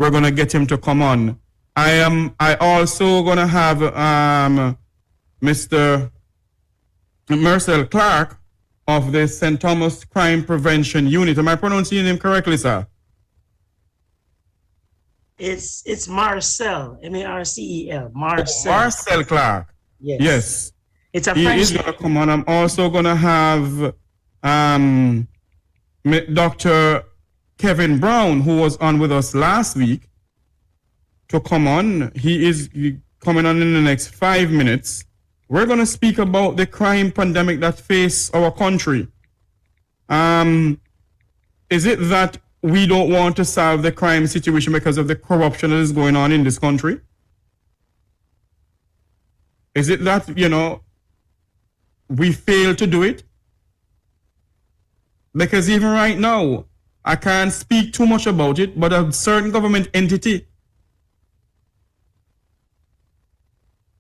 we're going to get him to come on. I also going to have Mr. Marcel Clarke of the St. Thomas Crime Prevention Unit. Am I pronouncing your name correctly, sir? It's Marcel, M-A-R-C-E-L, Marcel. Oh, Marcel Clarke. Yes. Yes. It's a He French is going to come on. I'm also going to have Dr. Kevin Brown, who was on with us last week, to come on. He is coming on in the next 5 minutes. We're going to speak about the crime pandemic that faces our country. Is it that we don't want to solve the crime situation because of the corruption that is going on in this country? Is it that, we fail to do it? Because even right now, I can't speak too much about it, but a certain government entity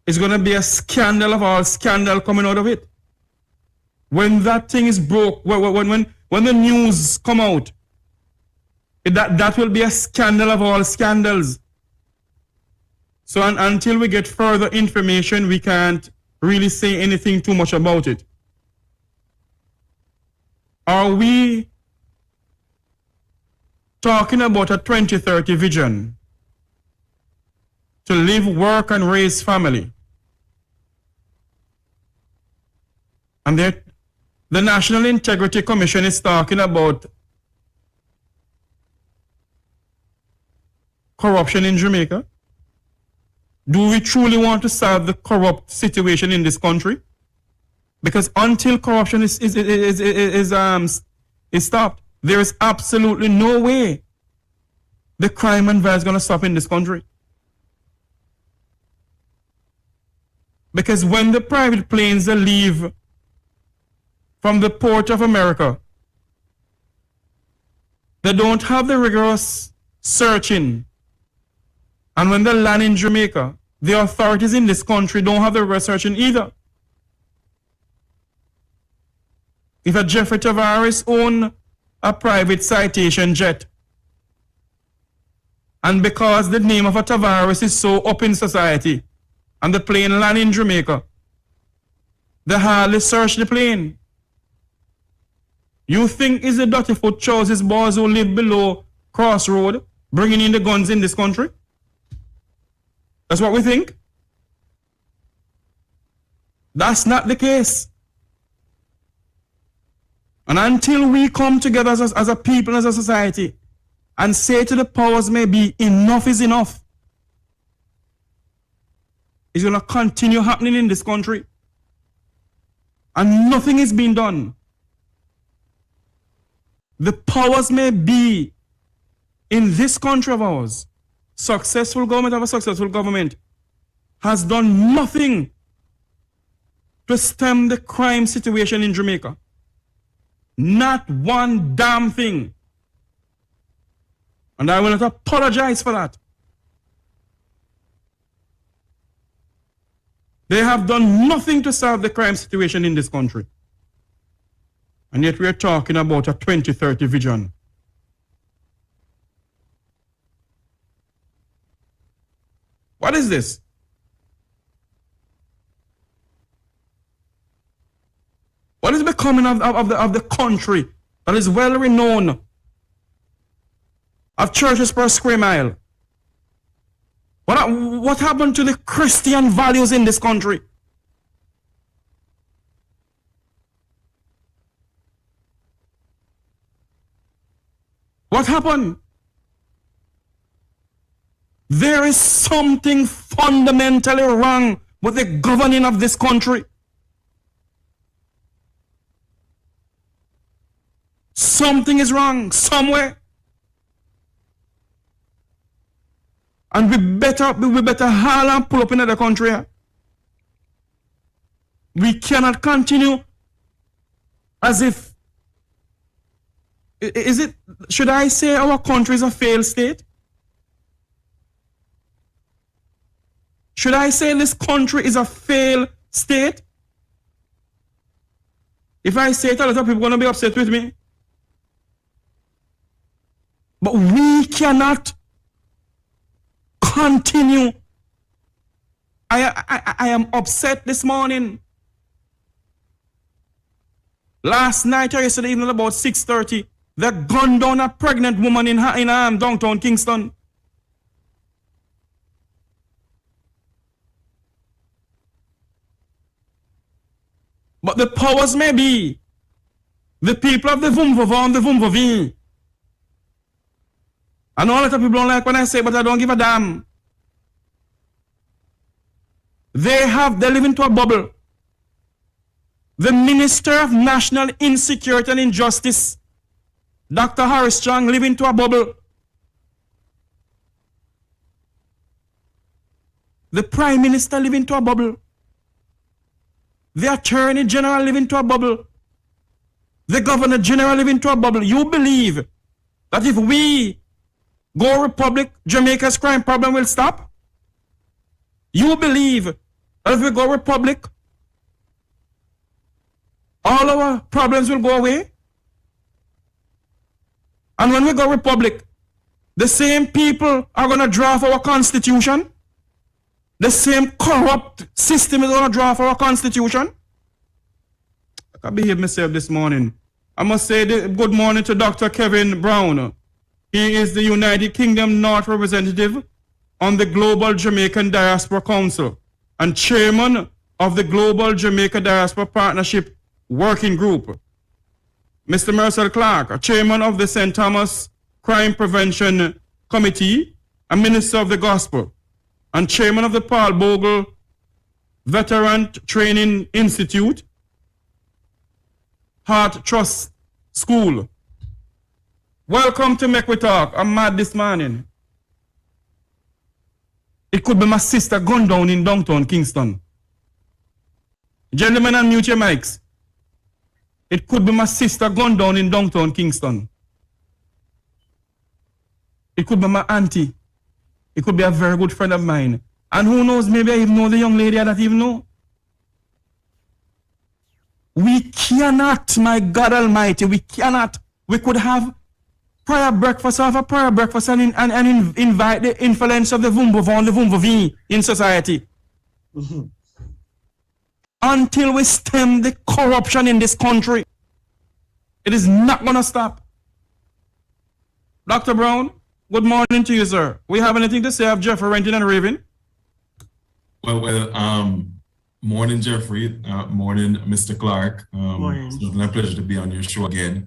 is going to be a scandal of all scandal coming out of it. When that thing is broke, when the news come out, that will be a scandal of all scandals. So until we get further information, we can't really say anything too much about it. Are we talking about a 2030 vision to live, work, and raise family? And the National Integrity Commission is talking about corruption in Jamaica. Do we truly want to solve the corrupt situation in this country? Because until corruption is stopped, there is absolutely no way the crime and violence is going to stop in this country. Because when the private planes leave from the port of America, they don't have the rigorous searching. And when they land in Jamaica, the authorities in this country don't have the rigorous searching either. If a Jeffrey Tavares own a private citation jet, and because the name of a Tavares is so up in society, and the plane land in Jamaica, they hardly search the plane. You think it's the dirty foot choices boys who live below Crossroad bringing in the guns in this country? That's what we think? That's not the case. And until we come together as a people, as a society, and say to the powers may be, enough is enough, it's going to continue happening in this country. And nothing is being done. The powers may be in this country of ours, successful government of a successful government, has done nothing to stem the crime situation in Jamaica. Not one damn thing. And I will not apologize for that. They have done nothing to solve the crime situation in this country. And yet we are talking about a 2030 vision. What is this? What is becoming of the country that is well renowned, of churches per square mile? What happened to the Christian values in this country? What happened? There is something fundamentally wrong with the governing of this country. Something is wrong somewhere. And we better haul and pull up in another country. We cannot continue as if, should I say our country is a failed state? Should I say this country is a failed state? If I say it, a lot of people are going to be upset with me. But we cannot continue. I am upset this morning. Last night or yesterday evening about 6:30, they gunned down a pregnant woman in downtown Kingston. But the powers may be the people of the Vumvova and the Vumvovi. I know a lot of people don't like when I say, but I don't give a damn. They live into a bubble. The Minister of National Insecurity and Injustice, Dr. Harris Chang, live into a bubble. The Prime Minister live into a bubble. The Attorney General live into a bubble. The Governor General live into a bubble. You believe that if we go Republic, Jamaica's crime problem will stop? You believe that if we go Republic, all our problems will go away? And when we go Republic, the same people are going to draft our constitution? The same corrupt system is going to draft our constitution? I can behave myself this morning. I must say good morning to Dr. Kevin Brown. He is the United Kingdom North Representative on the Global Jamaican Diaspora Council and Chairman of the Global Jamaica Diaspora Partnership Working Group. Mr. Marcel Clarke, Chairman of the St. Thomas Crime Prevention Committee and Minister of the Gospel, and Chairman of the Paul Bogle Veteran Training Institute, Heart Trust School. Welcome to Make We Talk. I'm mad this morning. It could be my sister gunned down in downtown Kingston. Gentlemen, unmute your mics. It could be my sister gunned down in downtown Kingston. It could be my auntie. It could be a very good friend of mine. And who knows, maybe I even know the young lady I don't even know. We cannot, my God Almighty, we cannot. We could have prayer breakfast, and invite the influence of the Vumbova and the Vumvovi in society. Mm-hmm. Until we stem the corruption in this country, it is not going to stop. Dr. Brown, good morning to you, sir. We have anything to say of Jeffrey Renton and Raven? Well, morning, Jeffrey. Morning, Mr. Clarke. Morning. It's a pleasure to be on your show again.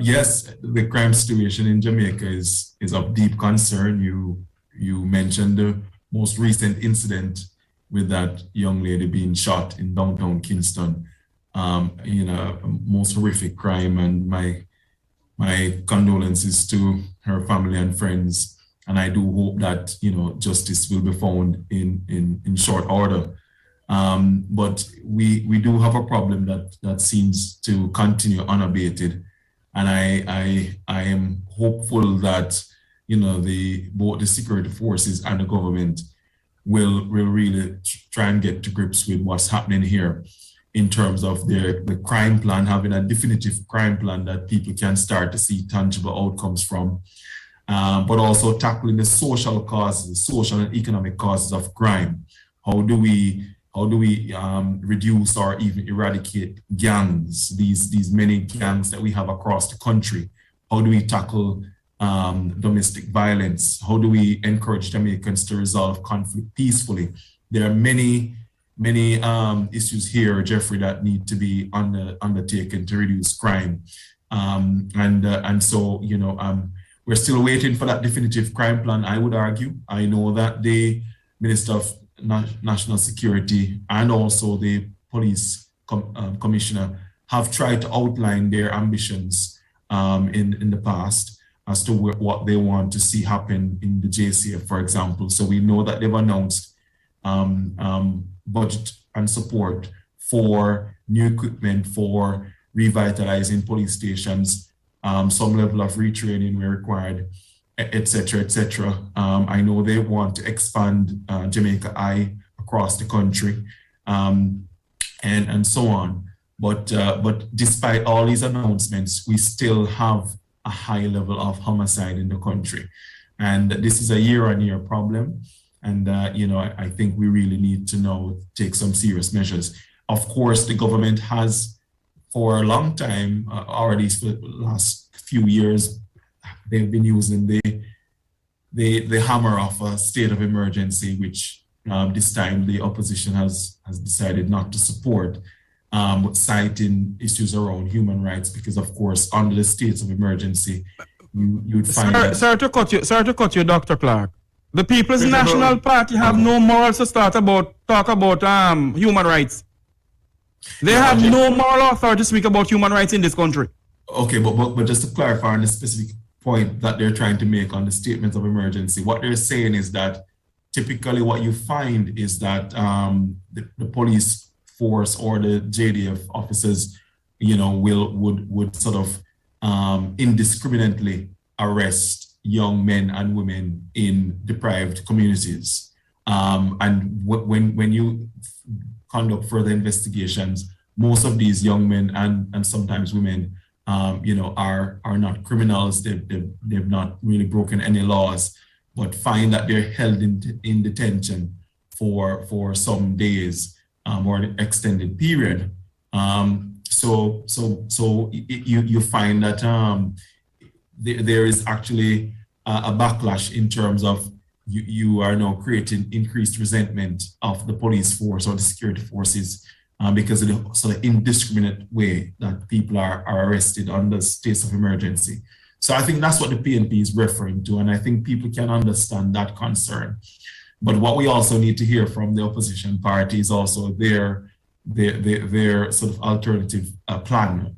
Yes, the crime situation in Jamaica is of deep concern. You mentioned the most recent incident with that young lady being shot in downtown Kingston. Most horrific crime, and my condolences to her family and friends. And I do hope that justice will be found in short order. But we do have a problem that seems to continue unabated. And I am hopeful that both the security forces and the government will really try and get to grips with what's happening here in terms of the crime plan, having a definitive crime plan that people can start to see tangible outcomes from, but also tackling the social causes, social and economic causes of crime. How do we reduce or even eradicate gangs, these many gangs that we have across the country? How do we tackle domestic violence? How do we encourage Jamaicans to resolve conflict peacefully? There are many issues here, Jeffrey, that need to be undertaken to reduce crime. So we're still waiting for that definitive crime plan, I would argue. I know that the Minister of National Security and also the police commissioner have tried to outline their ambitions in the past as to what they want to see happen in the JCF, for example. So we know that they've announced budget and support for new equipment, for revitalizing police stations, some level of retraining where required, etc., etc. I know they want to expand Jamaica Eye across the country, and so on. But despite all these announcements, we still have a high level of homicide in the country. And this is a year-on-year problem. And, I think we really need to now take some serious measures. Of course, the government has, for a long time, already for the last few years, they've been using the hammer of a state of emergency, which this time the opposition has decided not to support, citing issues around human rights, because of course, under the states of emergency, you'd find... Sorry to cut you, Dr. Clarke. The People's National Party have no morals to talk about human rights. They have no moral authority to speak about human rights in this country. Okay, but just to clarify on the specific point that they're trying to make on the statements of emergency, what they're saying is that typically what you find is that the police force or the JDF officers, would sort of indiscriminately arrest young men and women in deprived communities. And when you conduct further investigations, most of these young men and sometimes women, are not criminals. They've not really broken any laws, but find that they're held in detention for some days or an extended period. So you find that there is actually a backlash in terms of you are now creating increased resentment of the police force or the security forces because of the sort of indiscriminate way that people are arrested under states of emergency. So I think that's what the PNP is referring to, and I think people can understand that concern. But what we also need to hear from the opposition party is also their sort of alternative plan.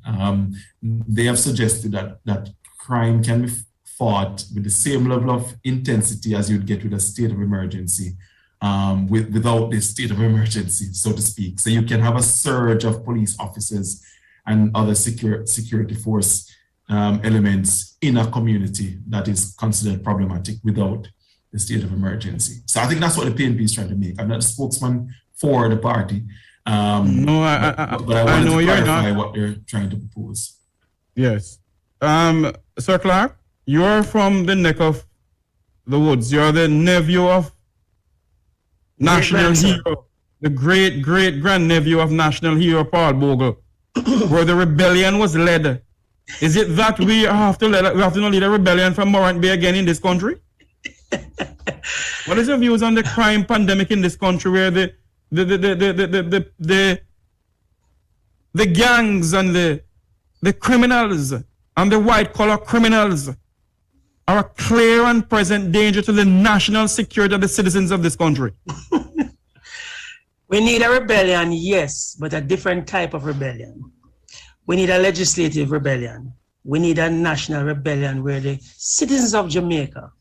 They have suggested that crime can be fought with the same level of intensity as you'd get with a state of emergency, without this state of emergency, so to speak. So you can have a surge of police officers and other security force elements in a community that is considered problematic without the state of emergency. So I think that's what the PNP is trying to make. I'm not a spokesman for the party, but I want to clarify what they're trying to propose. Yes. Sir Clarke, you're from the neck of the woods. You're the nephew of national hero, the great-great-grandnephew of national hero Paul Bogle, where the rebellion was led. Is it that we have to lead a rebellion from Morant Bay again in this country? What is your views on the crime pandemic in this country, where the gangs and the criminals and the white-collar criminals are a clear and present danger to the national security of the citizens of this country? We need a rebellion, yes, but a different type of rebellion. We need a legislative rebellion. We need a national rebellion where the citizens of Jamaica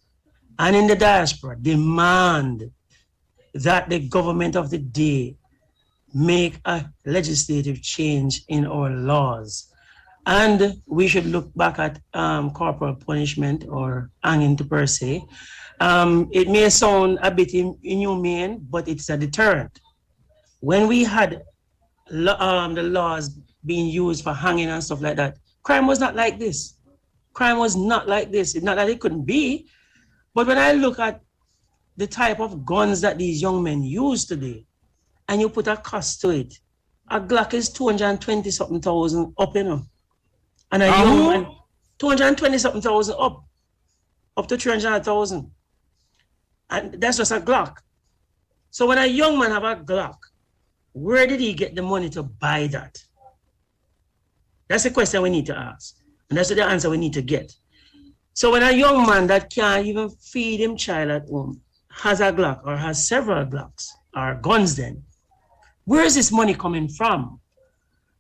and in the diaspora demand that the government of the day make a legislative change in our laws. And we should look back at corporal punishment or hanging per se. It may sound a bit inhumane, but it's a deterrent. When we had the laws being used for hanging and stuff like that, crime was not like this. Crime was not like this. It's not that it couldn't be, but when I look at the type of guns that these young men use today, and you put a cost to it, a Glock is 220-something thousand up, and a young man, 220-something thousand up to 300,000. And that's just a Glock. So when a young man have a Glock, where did he get the money to buy that? That's the question we need to ask. And that's the answer we need to get. So when a young man that can't even feed him child at home has a Glock or has several Glocks or guns then, where is this money coming from?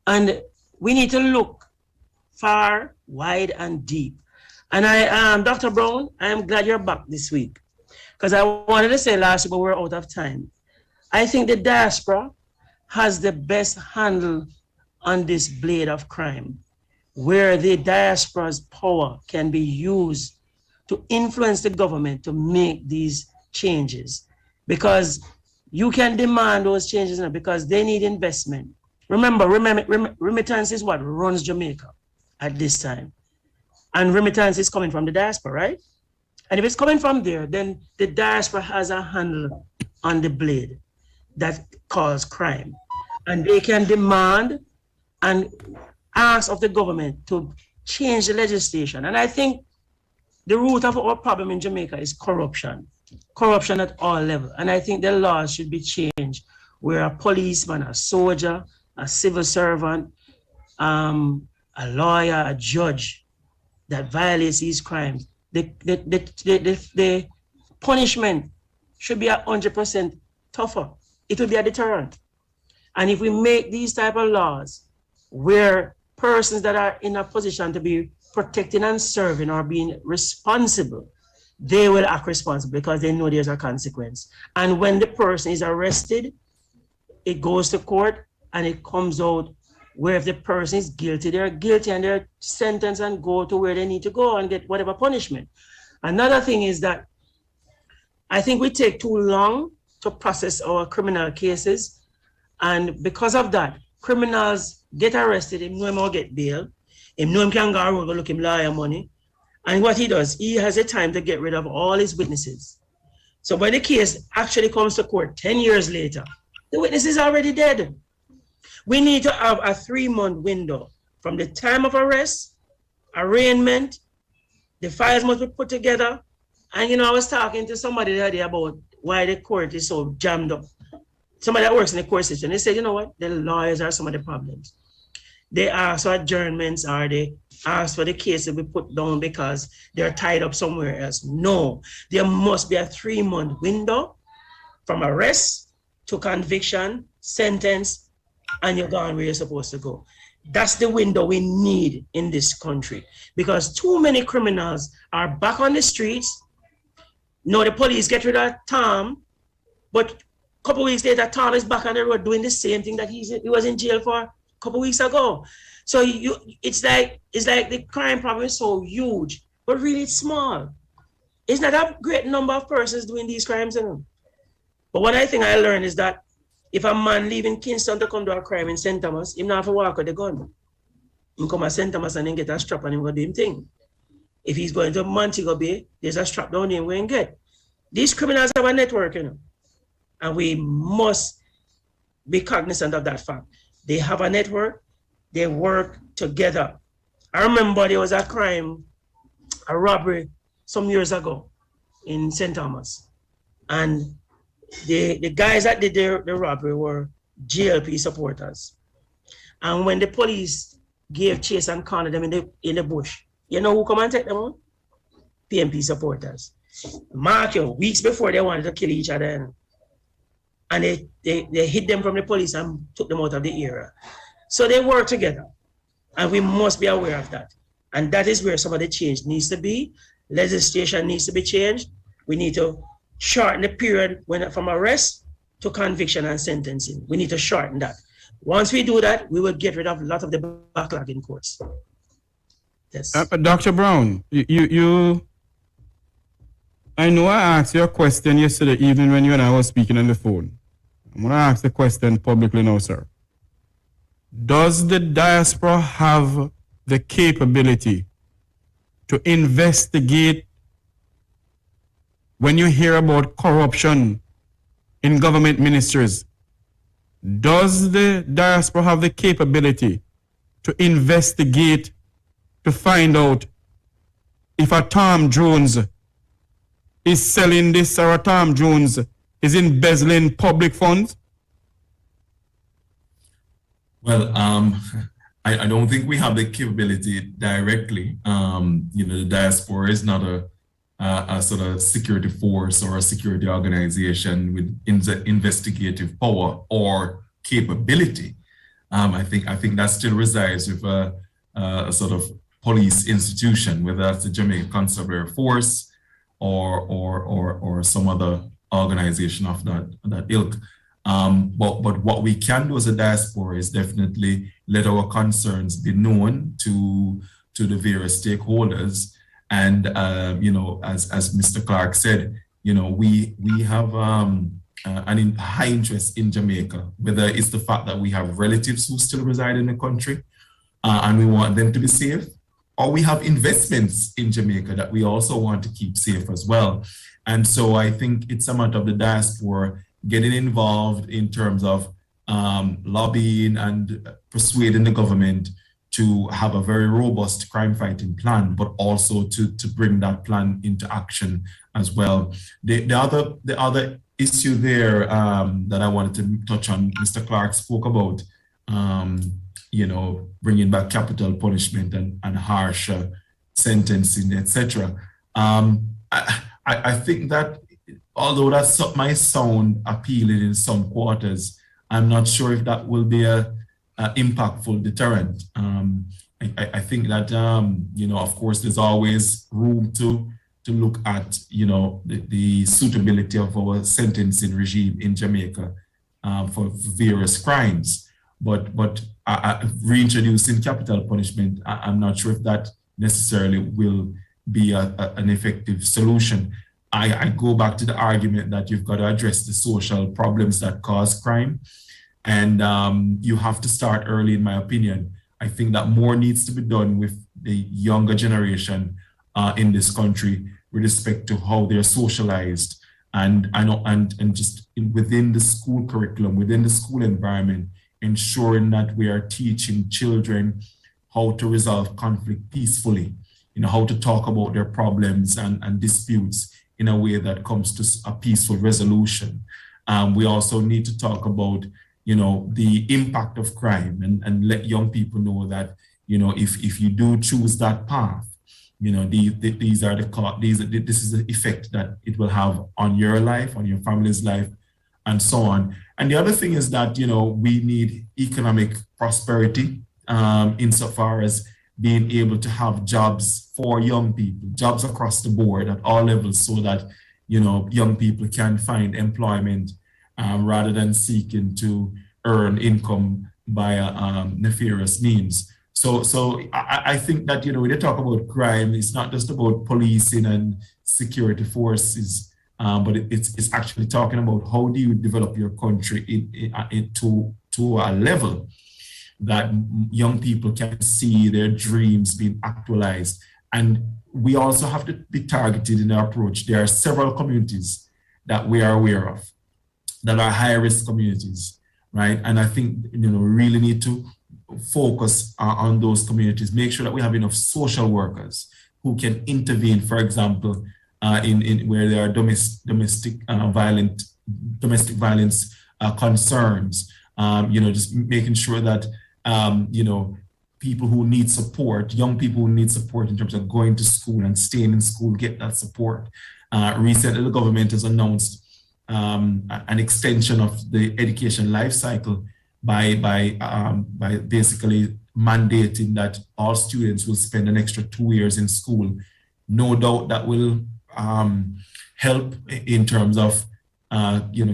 And we need to look far, wide, and deep. And Dr. Brown, I am glad you're back this week, because I wanted to say last week, but we're out of time. I think the diaspora has the best handle on this blade of crime, where the diaspora's power can be used to influence the government to make these changes, because you can demand those changes now because they need investment. Remember, remittance is what runs Jamaica at this time. And remittance is coming from the diaspora, right? And if it's coming from there, then the diaspora has a handle on the blade that cause crime. And they can demand and ask of the government to change the legislation. And I think the root of our problem in Jamaica is corruption. Corruption at all levels. And I think the laws should be changed where a policeman, a soldier, a civil servant, a lawyer, a judge that violates these crimes, the punishment should be 100% tougher. It will be a deterrent. And if we make these type of laws where persons that are in a position to be protecting and serving or being responsible, they will act responsible because they know there's a consequence. And when the person is arrested, it goes to court and it comes out where if the person is guilty, they're guilty and they're sentenced and go to where they need to go and get whatever punishment. Another thing is that I think we take too long to process our criminal cases. And because of that, criminals get arrested, him know him will get bail, him know him can go around and look him lawyer money. And what he does, he has a time to get rid of all his witnesses. So when the case actually comes to court 10 years later, the witness is already dead. We need to have a 3-month window from the time of arrest, arraignment, the files must be put together. And you know, I was talking to somebody the other day about why the court is so jammed up. Somebody that works in the court system, they said, you know what, the lawyers are some of the problems. They ask for adjournments or they ask for the case to be put down because they're tied up somewhere else. No, there must be a 3-month window from arrest to conviction, sentence, and you're gone where you're supposed to go. That's the window we need in this country because too many criminals are back on the streets. No, the police get rid of Tom, but a couple of weeks later, Tom is back on the road doing the same thing that he was in jail for a couple of weeks ago. So it's like the crime problem is so huge, but really it's small. It's not a great number of persons doing these crimes. You know? But one thing I learned is that if a man leaving Kingston to come do a crime in St. Thomas, he not have to walk with the gun. He come to St. Thomas and then get a strap and he go do him thing. If he's going to Montego Bay, there's a strap down there and get. These criminals have a network, you know, and we must be cognizant of that fact. They have a network, they work together. I remember there was a crime, a robbery some years ago in St. Thomas. And the guys that did the robbery were GLP supporters. And when the police gave chase and cornered them in the bush, you know who come and take them on? PMP supporters. Mark you, weeks before they wanted to kill each other. And they hid them from the police and took them out of the area. So they work together. And we must be aware of that. And that is where some of the change needs to be. Legislation needs to be changed. We need to shorten the period from arrest to conviction and sentencing. We need to shorten that. Once we do that, we will get rid of a lot of the backlog in courts. Yes. Dr. Brown, I know I asked you a question yesterday evening when you and I was speaking on the phone. I'm going to ask the question publicly now, sir. Does the diaspora have the capability to investigate when you hear about corruption in government ministries? Does the diaspora have the capability to investigate to find out if a Tom Jones is selling this or a Tom Jones is embezzling public funds? Well, I don't think we have the capability directly. The diaspora is not a sort of security force or a security organization with investigative power or capability. I think that still resides with a sort of police institution, whether that's the Jamaica Constabulary Force or some other organization of that ilk. But what we can do as a diaspora is definitely let our concerns be known to the various stakeholders. And as Mr. Clarke said, we have an high interest in Jamaica, whether it's the fact that we have relatives who still reside in the country and we want them to be safe, or we have investments in Jamaica that we also want to keep safe as well. And so I think it's a matter of the diaspora getting involved in terms of lobbying and persuading the government to have a very robust crime fighting plan, but also to bring that plan into action as well. The other issue there that I wanted to touch on, Mr. Clarke spoke about, bringing back capital punishment and harsher sentencing, etc. I think that although that might sound appealing in some quarters, I'm not sure if that will be a impactful deterrent. I think that of course, there's always room to look at the suitability of our sentencing regime in Jamaica for various crimes. But reintroducing capital punishment, I'm not sure if that necessarily will be an effective solution. I go back to the argument that you've got to address the social problems that cause crime. And you have to start early, in my opinion. I think that more needs to be done with the younger generation in this country with respect to how they're socialized and just within the school curriculum, within the school environment, ensuring that we are teaching children how to resolve conflict peacefully, how to talk about their problems and disputes in a way that comes to a peaceful resolution. We also need to talk about the impact of crime and let young people know that, if you do choose that path, this is the effect that it will have on your life, on your family's life, and so on. And the other thing is that, we need economic prosperity insofar as being able to have jobs for young people, jobs across the board at all levels, so that, young people can find employment rather than seeking to earn income by nefarious means. So I think that, when they talk about crime, it's not just about policing and security forces, but it's actually talking about how do you develop your country to a level that young people can see their dreams being actualized. And we also have to be targeted in our approach. There are several communities that we are aware of that are high-risk communities, right? And I think, we really need to focus on those communities, make sure that we have enough social workers who can intervene, for example, in where there are domestic violence concerns, just making sure that, people who need support, young people who need support in terms of going to school and staying in school, get that support. Recently, the government has announced an extension of the education life cycle by basically mandating that all students will spend an extra 2 years in school. No doubt that will help in terms of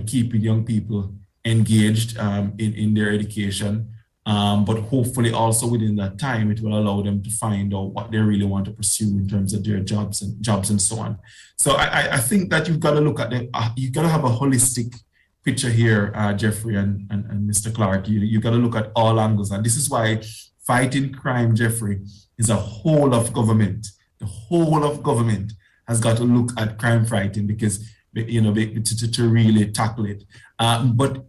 keeping young people engaged in their education. But hopefully also within that time, it will allow them to find out what they really want to pursue in terms of their jobs and so on. So I think that you've got to look at you've got to have a holistic picture here, Jeffrey and Mr. Clarke. You've got to look at all angles. And this is why fighting crime, Jeffrey, is a whole of government. The whole of government has got to look at crime fighting because, to really tackle it. But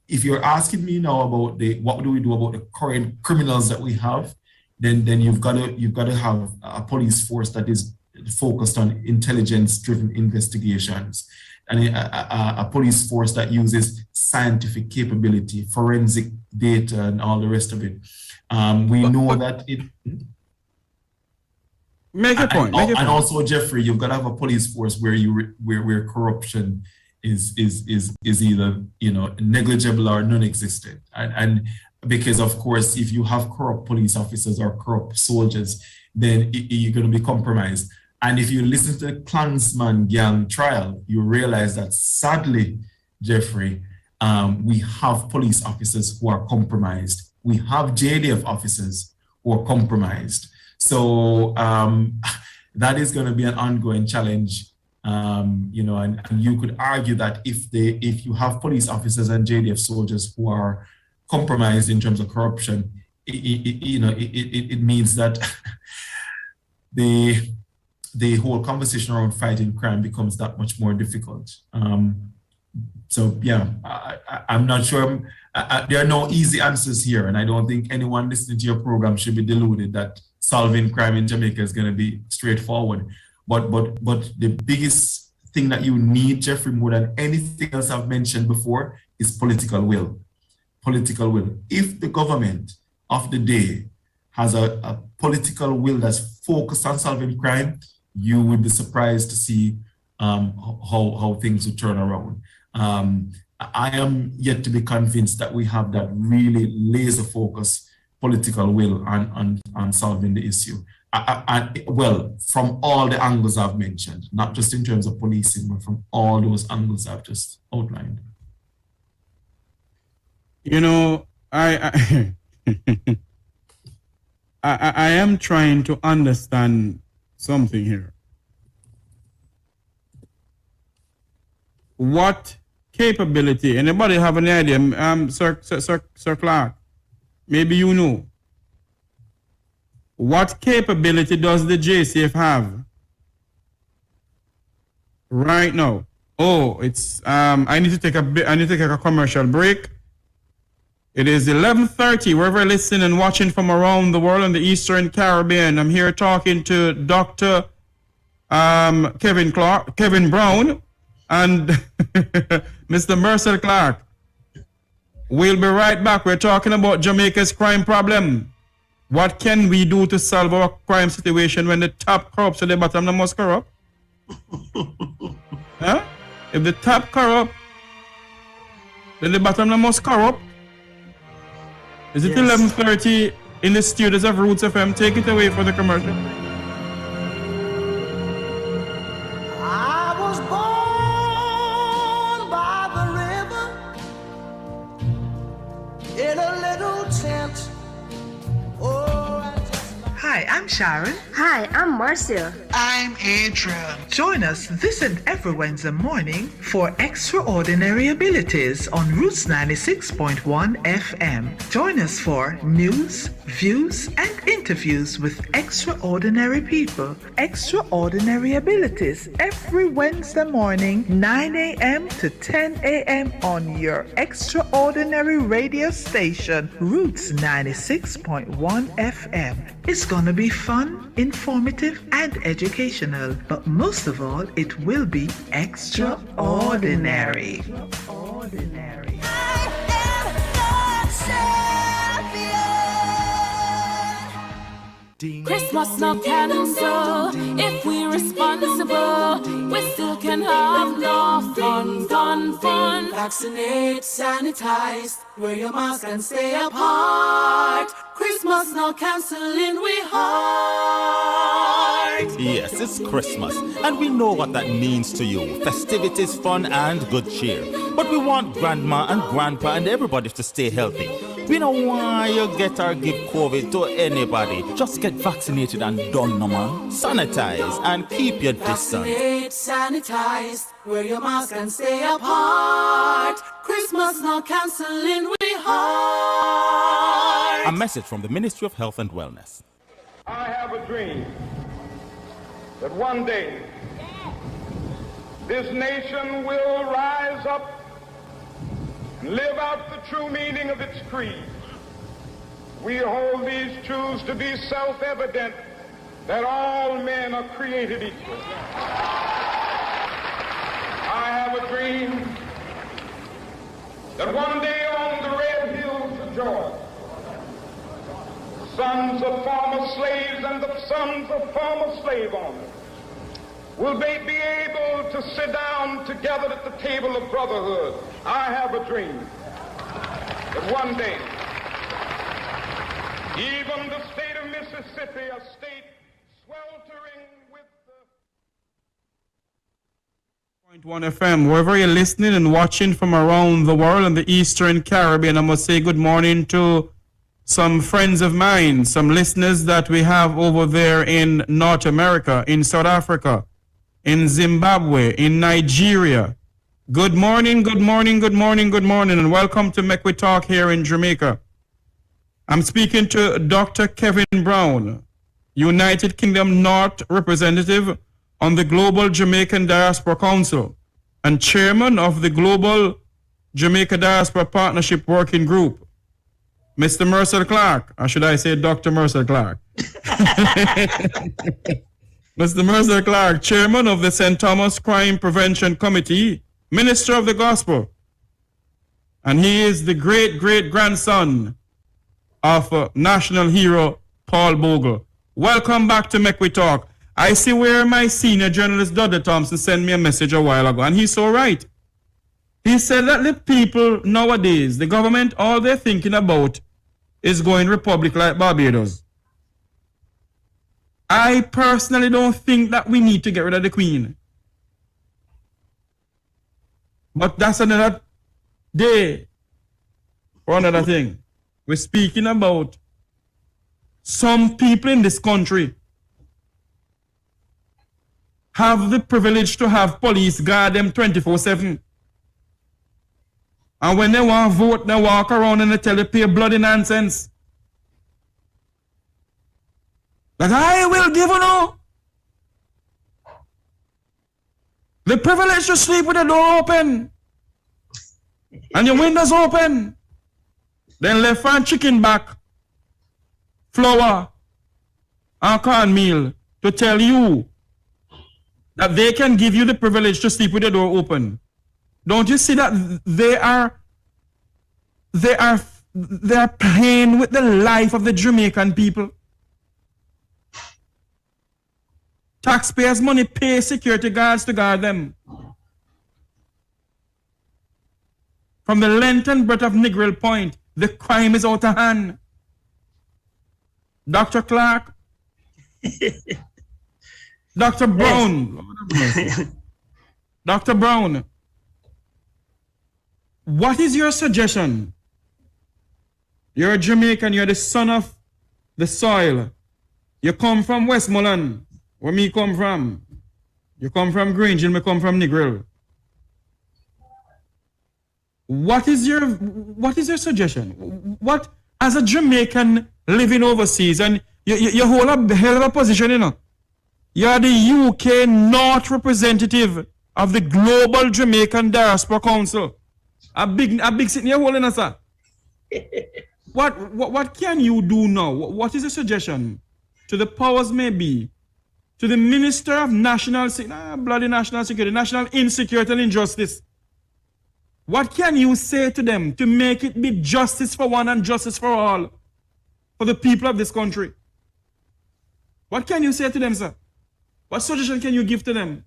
if you're asking me now about what do we do about the current criminals that we have, then you've got to have a police force that is focused on intelligence-driven investigations, and a police force that uses scientific capability, forensic data, and all the rest of it. We know that it. Make a point. And also, Jeffrey, you've got to have a police force where corruption is either negligible or non-existent, and because of course if you have corrupt police officers or corrupt soldiers, then you're going to be compromised. And if you listen to the Klansman gang trial, you realize that sadly, Jeffrey, we have police officers who are compromised. We have JDF officers who are compromised. So that is going to be an ongoing challenge. And you could argue that if you have police officers and JDF soldiers who are compromised in terms of corruption, it means that the whole conversation around fighting crime becomes that much more difficult. So yeah, I'm not sure. There are no easy answers here, and I don't think anyone listening to your program should be deluded that solving crime in Jamaica is going to be straightforward. But the biggest thing that you need, Jeffrey, more than anything else I've mentioned before, is political will. Political will. If the government of the day has a political will that's focused on solving crime, you would be surprised to see how things will turn around. I am yet to be convinced that we have that really laser focused political will on solving the issue. Well, from all the angles I've mentioned, not just in terms of policing, but from all those angles I've just outlined. You know, I am trying to understand something here. What capability? Anybody have any idea? Sir Clarke, maybe you know. What capability does the JCF have right now? Oh, it's I need to take a commercial break. It is 11:30. Wherever you're listening and watching from around the world in the Eastern Caribbean, I'm here talking to Dr. Kevin Brown and Mr. Marcel Clarke. We'll be right back. We're talking about Jamaica's crime problem. What can we do to solve our crime situation when the top corrupt, so the bottom the most corrupt? Huh? If the top corrupt, then the bottom the most corrupt. Is it 11:30 in the studios of Roots FM? Take it away for the commercial. I was born by the river in a little tent. Hi, I'm Sharon. Hi, I'm Marcel. I'm Adrian. Join us this and every Wednesday morning for Extraordinary Abilities on Roots 96.1 FM. Join us for news, views, and interviews with extraordinary people. Extraordinary Abilities every Wednesday morning, 9 a.m. to 10 a.m. on your extraordinary radio station, Roots 96.1 FM. It's gonna be fun, informative, and educational, but most of all, it will be extraordinary. Extraordinary. Christmas no cancel. If we're responsible, we still can have no fun. Vaccinate, sanitize, wear your mask and stay apart. Christmas no canceling, we heart. Yes, it's Christmas, and we know what that means to you. Festivities, fun, and good cheer. But we want grandma and grandpa and everybody to stay healthy. We don't want you get or give COVID to anybody. Just get vaccinated and done, no man. Sanitize and keep your distance. Vaccinate, sanitize, wear your mask and stay apart. Christmas no canceling, we heart. A message from the Ministry of Health and Wellness. I have a dream that one day this nation will rise up and live out the true meaning of its creed. We hold these truths to be self-evident, that all men are created equal. I have a dream that one day on the red hills of Georgia, sons of former slaves and the sons of former slave owners will they be able to sit down together at the table of brotherhood. I have a dream that one day, even the state of Mississippi, a state sweltering with the... 1 FM, wherever you're listening and watching from around the world in the Eastern Caribbean, I must say good morning to some friends of mine, some listeners that we have over there in North America, in South Africa, in Zimbabwe, in Nigeria. Good morning, good morning, good morning, good morning, and welcome to Make We Talk here in Jamaica. I'm speaking to Dr. Kevin Brown. United Kingdom North Representative on the Global Jamaican Diaspora Council and chairman of the Global Jamaica Diaspora Partnership Working Group, Mr. Marcel Clarke, or should I say Dr. Marcel Clarke? Mr. Marcel Clarke, chairman of the St. Thomas Crime Prevention Committee, minister of the gospel. And he is the great-great-grandson of national hero Paul Bogle. Welcome back to Make We Talk. I see where my senior journalist Dudley Thompson sent me a message a while ago, and he's so right. He said that the people nowadays, the government, all they're thinking about is going republic like Barbados. I personally don't think that we need to get rid of the Queen. But that's another day or another thing. We're speaking about some people in this country have the privilege to have police guard them 24/7. And when they want to vote, they walk around and they tell you pay bloody nonsense. Like, I will give you no. The privilege to sleep with the door open and your windows open. Then left hand chicken back, flour, and cornmeal to tell you that they can give you the privilege to sleep with the door open. Don't you see that they are playing with the life of the Jamaican people? Taxpayers' money pay security guards to guard them. From the length and breadth of Negril Point, the crime is out of hand. Dr. Clarke, Dr. Brown, Dr. Brown, what is your suggestion? You're a Jamaican, you're the son of the soil. You come from Westmoreland, where me come from. You come from Grange, and me come from Negril. What is your suggestion? What, as a Jamaican living overseas, and you hold a hell of a position, you know. You're the UK North Representative of the Global Jamaican Diaspora Council. A big sitting here holding us, sir. What can you do now? What is the suggestion to the powers may be, to the Minister of National Security, National Insecurity and Injustice? What can you say to them to make it be justice for one and justice for all, for the people of this country? What can you say to them, sir? What suggestion can you give to them?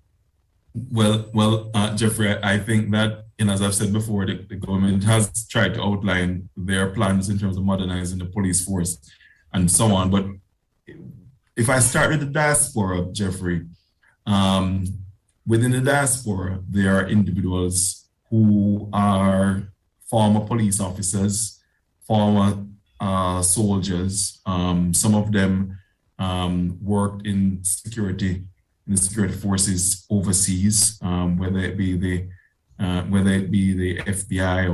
Well, Jeffrey, I think that, as I've said before, the government has tried to outline their plans in terms of modernizing the police force and so on. But if I start with the diaspora, Jeffrey, within the diaspora, there are individuals who are former police officers, former soldiers. Some of them worked in the security forces overseas, whether it be the FBI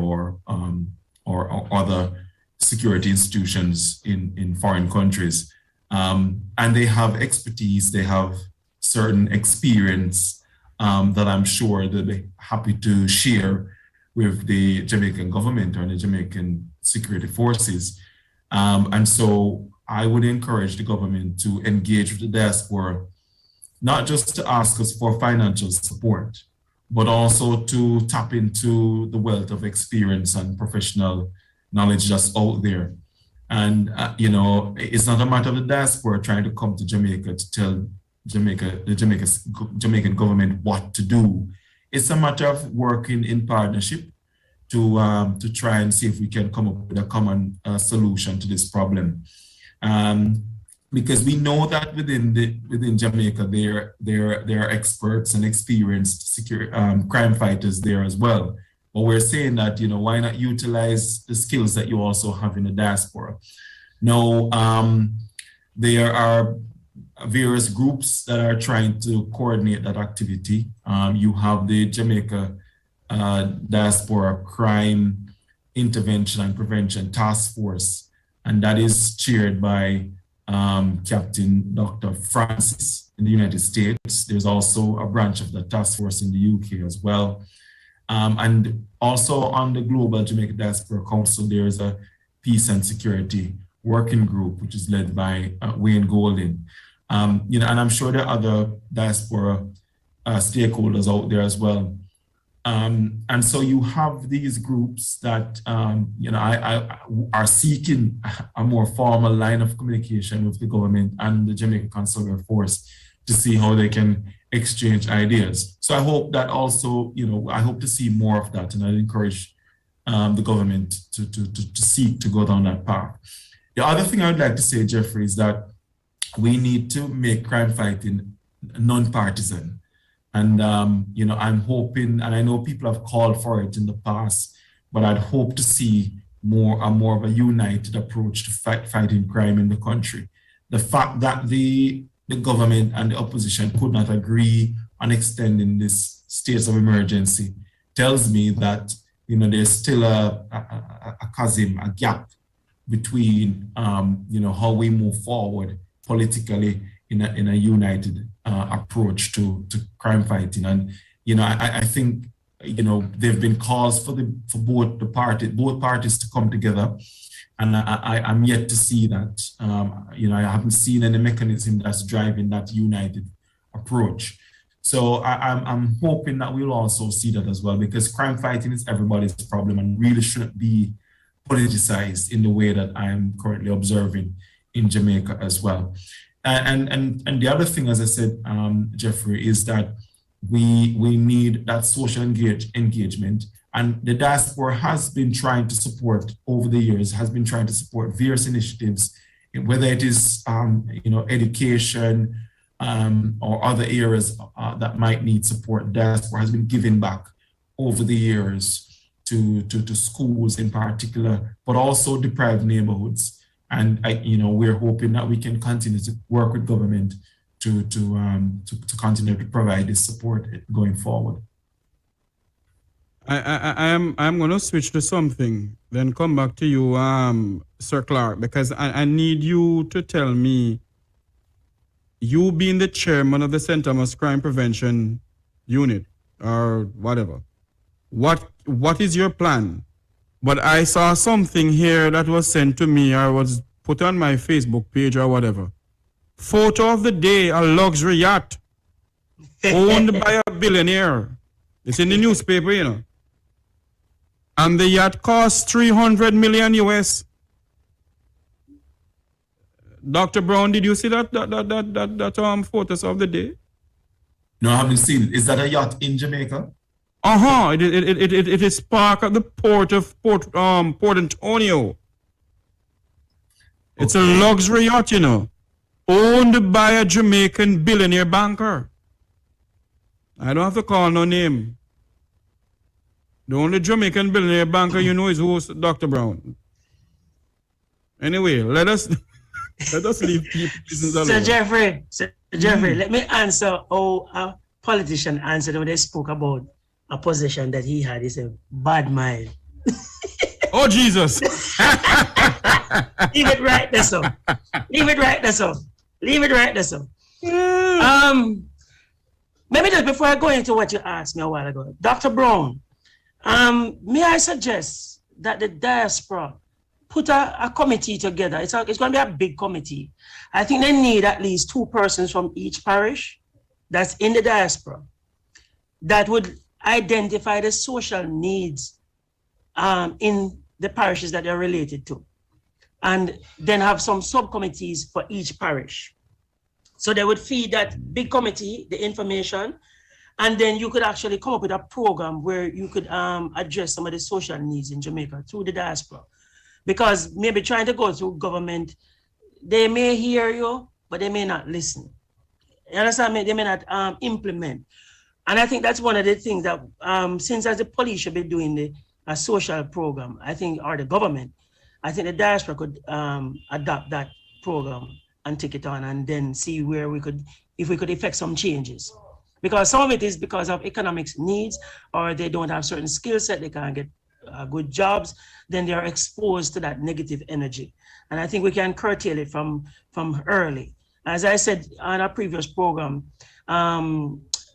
or other security institutions in foreign countries, and they have expertise. They have certain experience that I'm sure that they're happy to share with the Jamaican government or the Jamaican security forces. And so I would encourage the government to engage with the diaspora, not just to ask us for financial support, but also to tap into the wealth of experience and professional knowledge that's out there. And, it's not a matter of the diaspora trying to come to Jamaica to tell the Jamaican government what to do. It's a matter of working in partnership to try and see if we can come up with a common solution to this problem. Because we know that within Jamaica there are experts and experienced crime fighters there as well. But we're saying that why not utilize the skills that you also have in the diaspora? Now, there are various groups that are trying to coordinate that activity. You have the Jamaica Diaspora Crime Intervention and Prevention Task Force, and that is chaired by Captain Dr. Francis in the United States. There's also a branch of the task force in the UK as well. And also on the Global Jamaica Diaspora Council, there's a Peace and Security Working Group, which is led by Wayne Golden. And I'm sure there are other diaspora stakeholders out there as well. And so you have these groups that, are seeking a more formal line of communication with the government and the Jamaica Consular Force to see how they can exchange ideas. So I hope that also, I hope to see more of that, and I encourage the government to seek to go down that path. The other thing I would like to say, Jeffrey, is that we need to make crime fighting non-partisan. And, I'm hoping, and I know people have called for it in the past, but I'd hope to see more of a united approach to fighting crime in the country. The fact that the government and the opposition could not agree on extending this state of emergency tells me that, there's still a chasm, a gap between, how we move forward politically in a united approach to crime fighting. And, I think, there've been calls for both parties to come together. And I'm yet to see that, I haven't seen any mechanism that's driving that united approach. So I'm hoping that we'll also see that as well, because crime fighting is everybody's problem and really shouldn't be politicized in the way that I'm currently observing in Jamaica as well. And the other thing, as I said, Jeffrey, is that we need that social engagement. And the diaspora has been trying to support over the years, various initiatives, whether it is, education or other areas that might need support. Diaspora has been giving back over the years to schools in particular, but also deprived neighborhoods. And we're hoping that we can continue to work with government to continue to provide this support going forward. I'm going to switch to something, then come back to you, Sir Clarke, because I need you to tell me, you being the chairman of the St. Thomas Crime Prevention Unit or whatever, what is your plan? But I saw something here that was sent to me or was put on my Facebook page or whatever. Photo of the day, a luxury yacht owned by a billionaire. It's in the newspaper, And the yacht costs $300 million US. Dr. Brown, did you see that photos of the day? No, I haven't seen it. Is that a yacht in Jamaica? It is parked at the port of Port Antonio. It's a luxury yacht, owned by a Jamaican billionaire banker. I don't have to call no name. The only Jamaican billionaire banker is who's Dr. Brown. Anyway, let us leave people alone. So Jeffrey, let me answer how a politician answered when they spoke about a position that he had. He said, bad mind. Oh, Jesus. Leave it right there, so. Maybe just before I go into what you asked me a while ago, Dr. Brown, may I suggest that the diaspora put a committee together? It's going to be a big committee. I think they need at least 2 persons from each parish that's in the diaspora that would identify the social needs in the parishes that they're related to, and then have some subcommittees for each parish. So they would feed that big committee the information, and then you could actually come up with a program where you could address some of the social needs in Jamaica through the diaspora. Because maybe trying to go through government, they may hear you, but they may not listen. You understand me? They may not implement. And I think that's one of the things that, since as the police should be doing a social program, I think, or the government, I think the diaspora could adopt that program and take it on, and then see where if we could effect some changes. Because some of it is because of economic needs, or they don't have certain skill set, they can't get good jobs, then they are exposed to that negative energy. And I think we can curtail it from early. As I said on a previous program,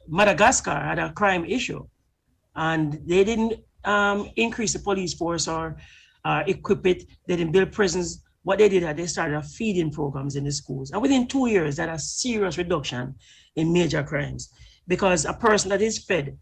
Madagascar had a crime issue, and they didn't increase the police force or equip it. They didn't build prisons. What they did, they started feeding programs in the schools. And within 2 years, that a serious reduction in major crimes, because a person that is fed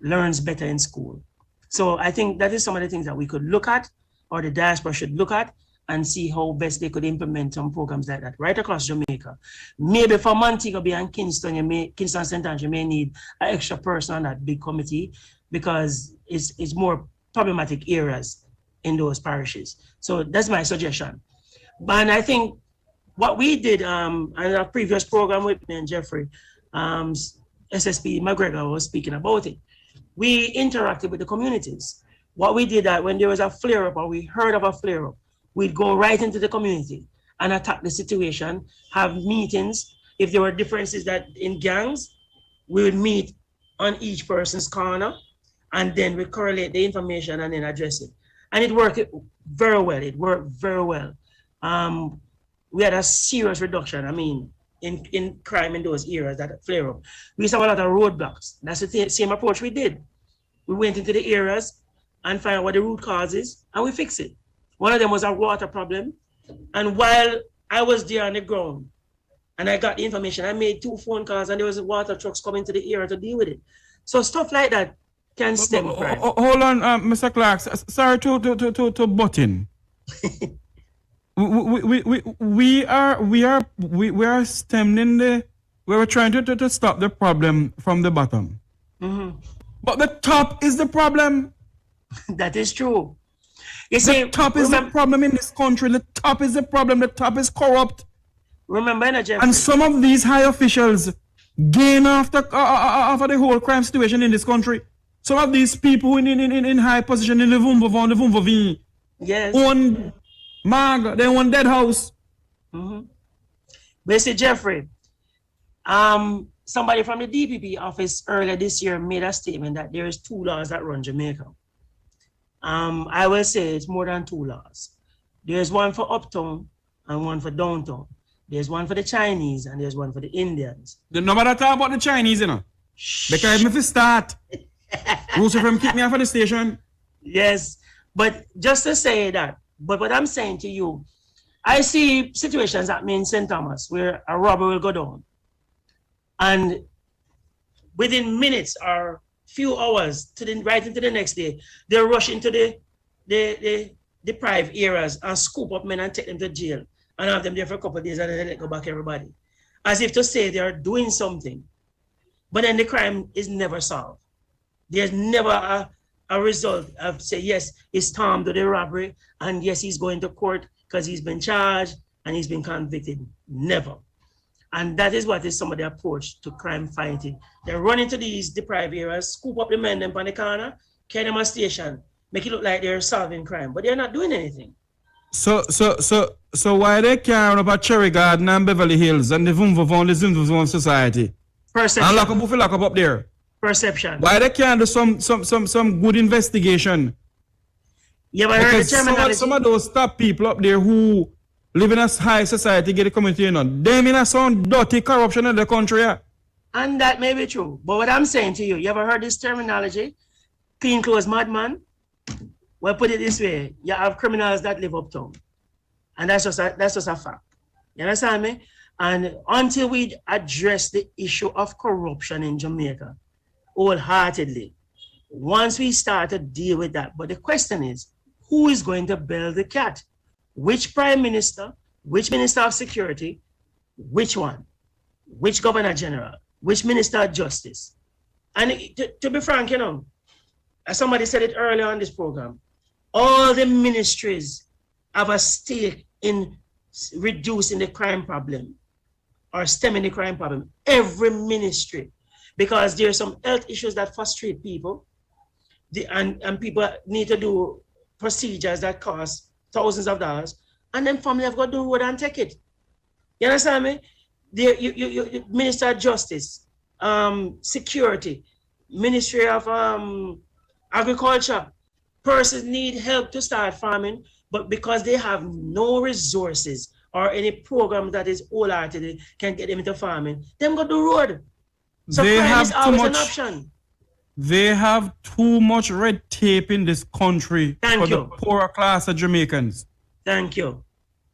learns better in school. So I think that is some of the things that we could look at, or the diaspora should look at, and see how best they could implement some programs like that right across Jamaica. Maybe for Montego Bay and Kingston, Kingston St. Andrews, you may need an extra person on that big committee, because it's more problematic areas in those parishes. So that's my suggestion. And I think what we did in our previous program with me and Jeffrey, SSP McGregor was speaking about it. We interacted with the communities. What we did, that when there was a flare-up or we heard of a flare-up, we'd go right into the community and attack the situation, have meetings. If there were differences that in gangs, we would meet on each person's corner, and then we correlate the information and then address it. And it worked very well. It worked very well. We had a serious reduction, in crime in those areas that flare up. We used to have a lot of roadblocks. That's the same approach we did. We went into the areas and found out what the root cause is, and we fixed it. One of them was a water problem. And while I was there on the ground and I got the information, I made 2 phone calls, and there was water trucks coming to the area to deal with it. So stuff like that can stem crime. Hold on, Mr. Clarke. Sorry to butt in. we are stemming we're trying to stop the problem from the bottom. Mm-hmm. But the top is the problem. That is true. You see, the top is the problem in this country. The top is the problem. The top is corrupt. Remember, and some of these high officials gain after the whole crime situation in this country. Some of these people in high position in the Vumvovin, yes, own Mag, they own dead house. Mm-hmm. But see, Jeffrey, somebody from the DPP office earlier this year made a statement that there is 2 laws that run Jamaica. I will say it's more than 2 laws. There's one for uptown and one for downtown. There's one for the Chinese and there's one for the Indians. Nobody talk about the Chinese, you know. Because if we start, Rosa from kick me off of the station. Yes, but just to say that, but what I'm saying to you, I see situations happening in St. Thomas where a robber will go down, and within minutes or few hours right into the next day, they rush into the deprived areas and scoop up men and take them to jail and have them there for a couple of days and then let go back everybody, as if to say they are doing something. But then the crime is never solved. There's never a result of say, yes, it's Tom did the robbery, and yes, he's going to court because he's been charged and he's been convicted. Never. And that is what is some of the approach to crime fighting. They run into these deprived areas, scoop up the men them on the corner, carry them a station, make it look like they're solving crime, but they're not doing anything. So why they carrying up at Cherry Garden and Beverly Hills and the Vumvovon Society? Perception. And lock up there. Perception. Why they can't do some good investigation? Yeah, but I heard the terminology. Some of those top people up there who live in a high society, get a community, you know, them in a some dirty corruption in the country. Yeah? And that may be true. But what I'm saying to you ever heard this terminology? Clean clothes madman? Well, put it this way, you have criminals that live uptown. And that's just a fact. You understand me? And until we address the issue of corruption in Jamaica wholeheartedly, once we start to deal with that, but the question is, who is going to bail the cat? Which prime minister, which minister of security, which one? Which governor general, which minister of justice? And to be frank, you know, as somebody said it earlier on this program, all the ministries have a stake in reducing the crime problem or stemming the crime problem. Every ministry, because there are some health issues that frustrate people, and people need to do procedures that cost thousands of dollars, and then family have got to do what and take it. You understand me? You Minister of Justice, Security, Ministry of Agriculture, Persons need help to start farming, but because they have no resources or any program that is wholehearted can get them into farming, them go the road. So They crime have is too always an much- option. They have too much red tape in this country Thank for the you. poorer class of Jamaicans. Thank you.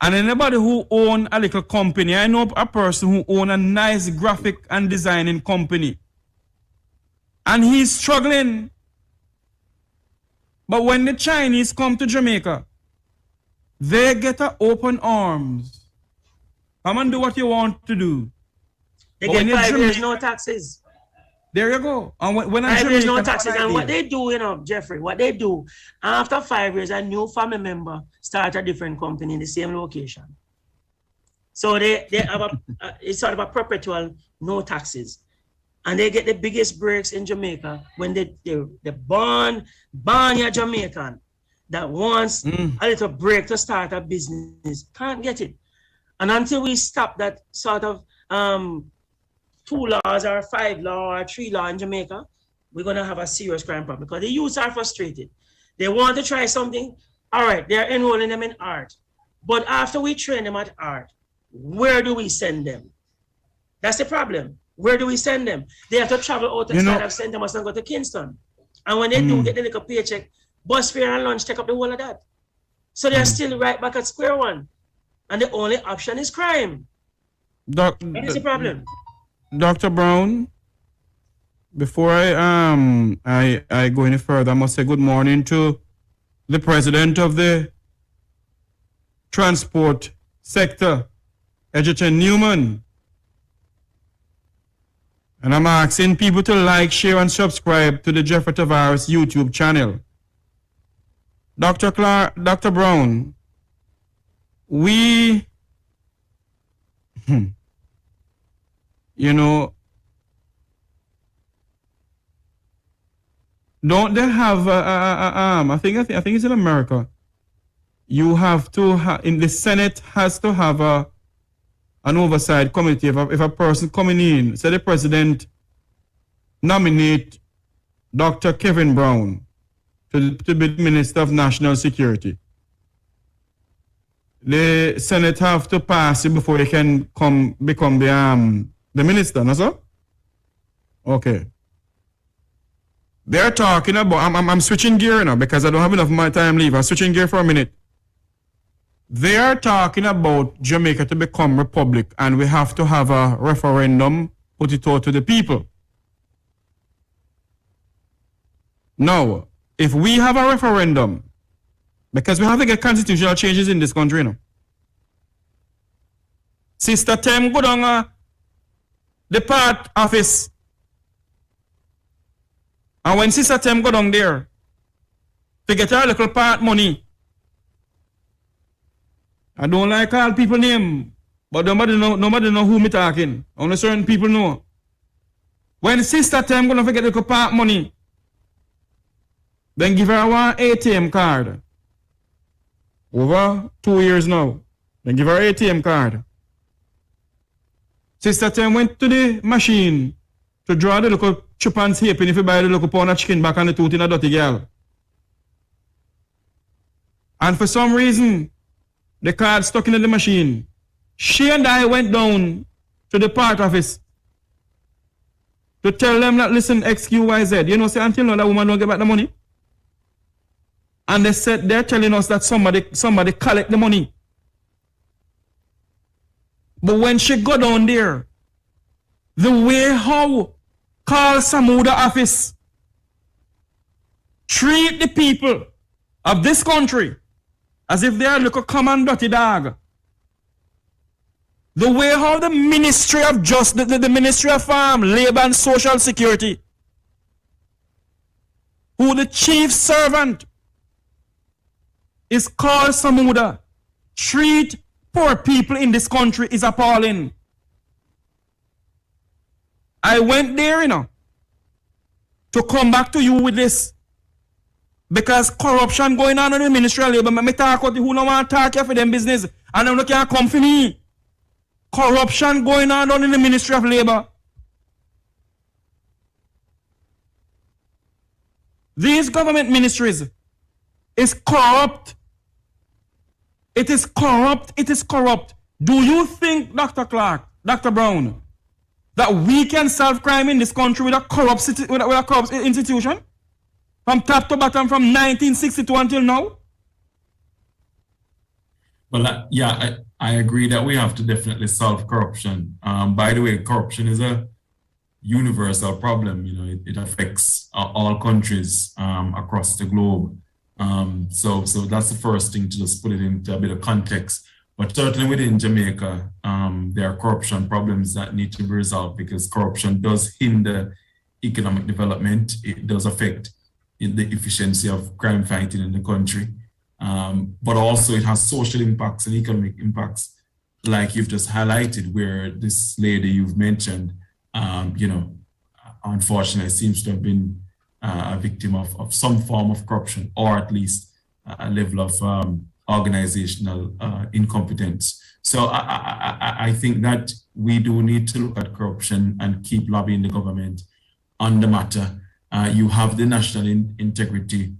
And anybody who own a little company, I know a person who own a nice graphic and designing company. And he's struggling. But when the Chinese come to Jamaica, they get open arms. Come and do what you want to do. They But get when you're 5 years, Jamaican- no taxes. There you go. And when I'm 5 years, no Jamaican, taxes. what I And what did- they do, you know, Jeffrey, what they do, after 5 years, a new family member start a different company in the same location. So they have it's sort of a perpetual no taxes. And they get the biggest breaks in Jamaica when they born a Jamaican that wants a little break to start a business, can't get it. And until we stop that sort of 2 laws or 5 law or 3 law in Jamaica, we're going to have a serious crime problem because the youths are frustrated. They want to try something. All right, they're enrolling them in art. But after we train them at art, where do we send them? That's the problem. Where do we send them? They have to travel outside of St. Thomas and go to Kingston. And when they do get the little paycheck, bus fare and lunch take up the whole of that. So they're still right back at square one. And the only option is crime. That is the problem. Dr. Brown, before I go any further, I must say good morning to the president of the transport sector, Edgerton Newman. And I'm asking people to like, share, and subscribe to the Jeffrey Tavares YouTube channel. Dr. Brown, we, you know, don't they have I think it's in America. You have to in the Senate has to have an oversight committee. If a person coming in, say the president nominate Dr. Kevin Brown to be Minister of National Security, the Senate have to pass it before they can become the minister, no sir? Okay. They're talking about, I'm switching gear now because I don't have enough of my time leave. I'm switching gear for a minute. They are talking about Jamaica to become republic and we have to have a referendum, put it out to the people. Now, if we have a referendum, because we have to get constitutional changes in this country now. Sister Tem go down the part office. And when Sister Tem go down there, to get her little part money, I don't like all people name, but nobody know who me talking. Only certain people know. When Sister Tem gonna forget the part money, then give her one ATM card. Over 2 years now. Then give her ATM card. Sister Tem went to the machine to draw the local chip and tape if you buy the local pound of chicken back on the tooth in a dirty girl. And for some reason, the card stuck in the machine. She and I went down to the part office to tell them that, listen, XQYZ, you know, say until now that woman don't get back the money. And they said they're telling us that somebody collect the money. But when she got down there, the way how Carl Samuda office treat the people of this country as if they are like a common dirty dog. The way how the Ministry of Justice, the Ministry of Labor and Social Security, who the chief servant is called Samuda, treat poor people in this country is appalling. I went there, you know, to come back to you with this. Because corruption going on in the Ministry of Labor, I talk about who don't want to talk for them business, and them can't come for me. Corruption going on in the Ministry of Labor. These government ministries, is corrupt. It is corrupt. It is corrupt. Do you think, Dr. Clarke, Dr. Brown, that we can solve crime in this country with a corrupt, with a corrupt institution? From top to bottom, from 1962 until now? Well, yeah, I agree that we have to definitely solve corruption. By the way, corruption is a universal problem. You know, it affects all countries across the globe. So that's the first thing, to just put it into a bit of context. But certainly within Jamaica, there are corruption problems that need to be resolved, because corruption does hinder economic development. It does affect the efficiency of crime fighting in the country. But also it has social impacts and economic impacts, like you've just highlighted, where this lady you've mentioned, you know, unfortunately seems to have been a victim of some form of corruption, or at least a level of organizational incompetence. So I think that we do need to look at corruption and keep lobbying the government on the matter. You have the National Integrity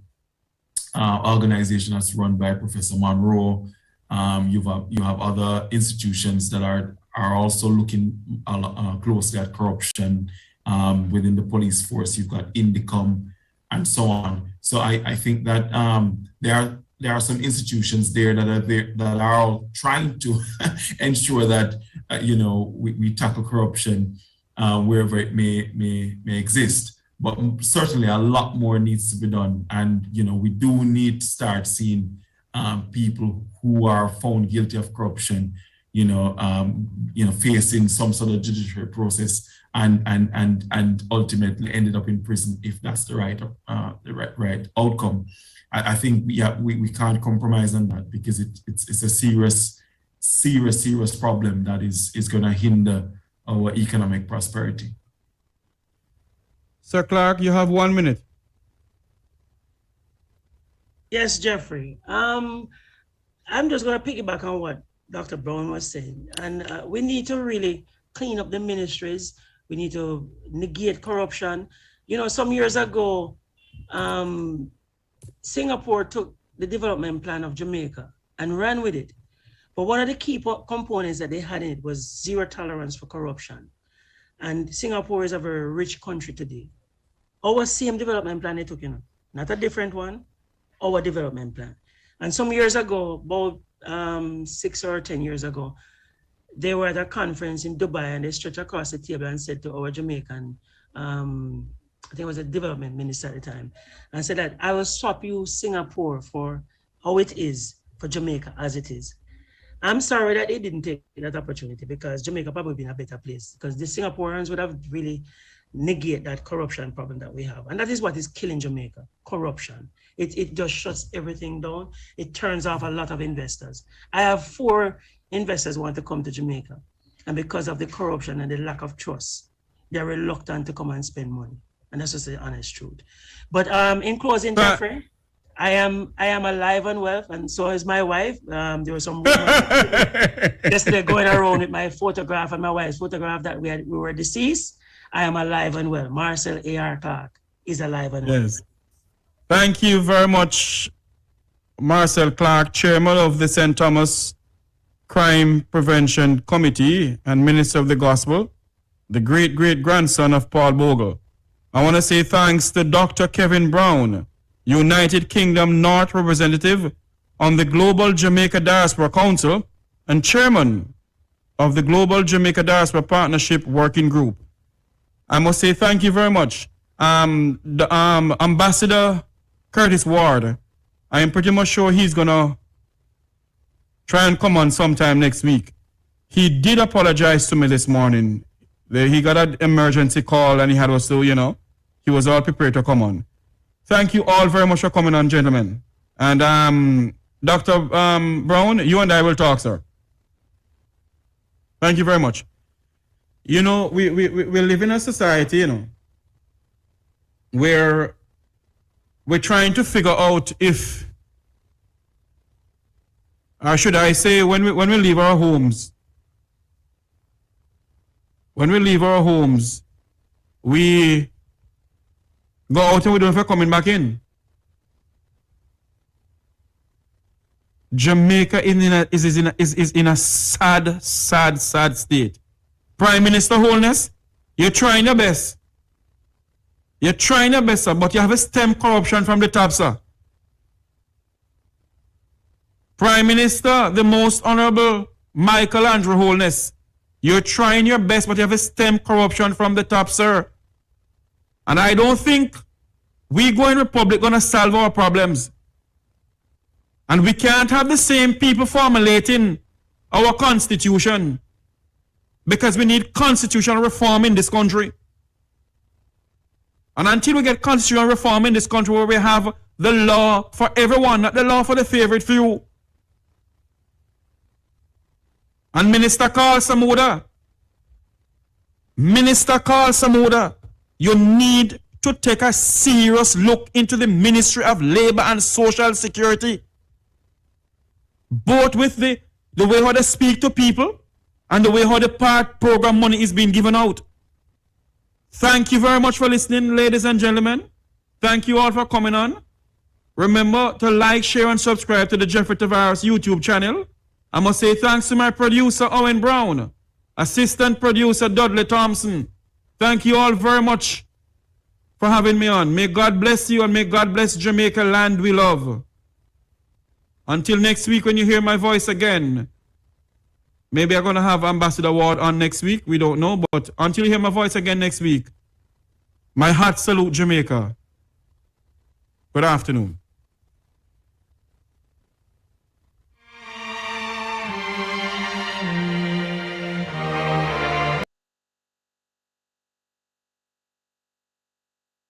organization that's run by Professor Monroe. You have other institutions that are also looking closely at corruption. Within the police force, you've got Indicom and so on. So I think that there are some institutions there that are trying to ensure that you know, we tackle corruption wherever it may exist. But certainly a lot more needs to be done, and you know, we do need to start seeing people who are found guilty of corruption, you know, facing some sort of judicial process and ultimately ended up in prison, if that's the right outcome. I think we can't compromise on that, because it's a serious problem that is going to hinder our economic prosperity. Sir Clarke, you have 1 minute. Yes, Jeffrey. I'm just going to piggyback on what Dr. Brown was saying. And we need to really clean up the ministries. We need to negate corruption. You know, some years ago, Singapore took the development plan of Jamaica and ran with it. But one of the key components that they had in it was zero tolerance for corruption. And Singapore is a very rich country today. Our same development plan they took, you know, not a different one, our development plan. And some years ago, about 6 or 10 years ago, they were at a conference in Dubai, and they stretched across the table and said to our Jamaican, I think it was a development minister at the time, and said that I will swap you Singapore for how it is for Jamaica as it is. I'm sorry that they didn't take that opportunity, because Jamaica probably been a better place, because the Singaporeans would have really negate that corruption problem that we have. And that is what is killing Jamaica, corruption. It just shuts everything down. It turns off a lot of investors. I have 4 investors who want to come to Jamaica. And because of the corruption and the lack of trust, they're reluctant to come and spend money. And that's just the honest truth. But in closing, Jeffrey, I am alive and well, and so is my wife. There was some yesterday going around with my photograph and my wife's photograph that we were deceased. I am alive and well. Marcel A.R. Clarke is alive and well. Yes. Thank you very much, Marcel Clarke, Chairman of the St. Thomas Crime Prevention Committee and Minister of the Gospel, the great-great-grandson of Paul Bogle. I want to say thanks to Dr. Kevin Brown, United Kingdom North Representative on the Global Jamaica Diaspora Council and Chairman of the Global Jamaica Diaspora Partnership Working Group. I must say thank you very much. Ambassador Curtis Ward, I am pretty much sure he's going to try and come on sometime next week. He did apologize to me this morning. He got an emergency call and he had also, you know, he was all prepared to come on. Thank you all very much for coming on, gentlemen. And Dr. Brown, you and I will talk, sir. Thank you very much. You know, we live in a society, you know, where we're trying to figure out if, or should I say, when we leave our homes, we go out and we don't feel coming back in. Jamaica is in a sad state. Prime Minister Holness, you're trying your best. You're trying your best, sir, but you have to stem corruption from the top, sir. Prime Minister, the most honorable Michael Andrew Holness, you're trying your best, but you have to stem corruption from the top, sir. And I don't think we going Republic going to solve our problems. And we can't have the same people formulating our constitution because we need constitutional reform in this country. And until we get constitutional reform in this country where we have the law for everyone, not the law for the favorite few. And Minister Carl Samuda, you need to take a serious look into the Ministry of Labor and Social Security. Both with the way how they speak to people and the way how the part program money is being given out. Thank you very much for listening, ladies and gentlemen. Thank you all for coming on. Remember to like, share, and subscribe to the Jeffrey Tavares YouTube channel. I must say thanks to my producer, Owen Brown, assistant producer, Dudley Thompson. Thank you all very much for having me on. May God bless you and may God bless Jamaica, land we love. Until next week when you hear my voice again. Maybe I'm going to have Ambassador Ward on next week. We don't know. But until you hear my voice again next week, my heart salute Jamaica. Good afternoon.